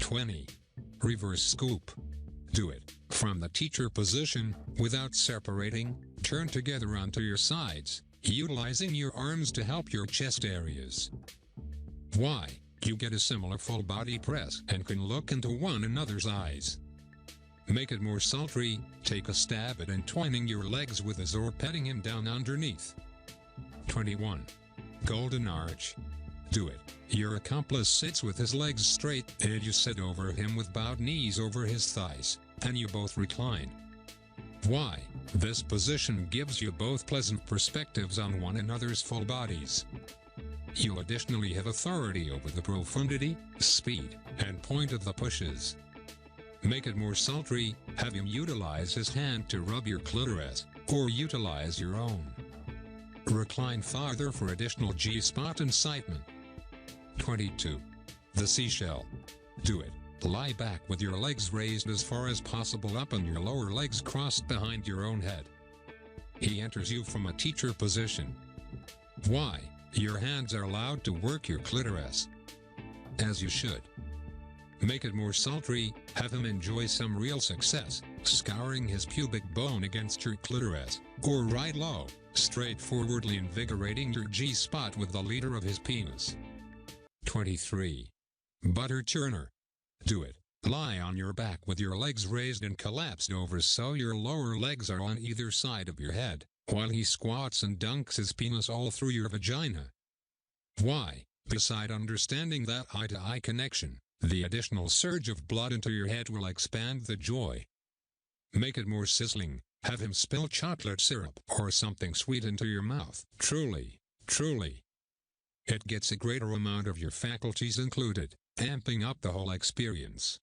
20. Reverse scoop. Do it from the teacher position, without separating. Turn together onto your sides, utilizing your arms to help your chest areas. Why? You get a similar full body press and can look into one another's eyes. Make it more sultry, take a stab at entwining your legs with us or petting him down underneath. 21. Golden arch. Do it. Your accomplice sits with his legs straight and you sit over him with bowed knees over his thighs, and you both recline. Why? This position gives you both pleasant perspectives on one another's full bodies. You'll additionally have authority over the profundity, speed, and point of the pushes. Make it more sultry, have him utilize his hand to rub your clitoris, or utilize your own. Recline farther for additional G-spot incitement. 22. The seashell. Do it. Lie back with your legs raised as far as possible up and your lower legs crossed behind your own head. He enters you from a teacher position. Why? Your hands are allowed to work your clitoris. As you should. Make it more sultry, have him enjoy some real success, scouring his pubic bone against your clitoris, or right low, straightforwardly invigorating your G-spot with the leader of his penis. 23. Butter churner. Do it. Lie on your back with your legs raised and collapsed over so your lower legs are on either side of your head, while he squats and dunks his penis all through your vagina. Why? Beside understanding that eye-to-eye connection, the additional surge of blood into your head will expand the joy. Make it more sizzling, have him spill chocolate syrup or something sweet into your mouth. Truly, truly. It gets a greater amount of your faculties included, amping up the whole experience.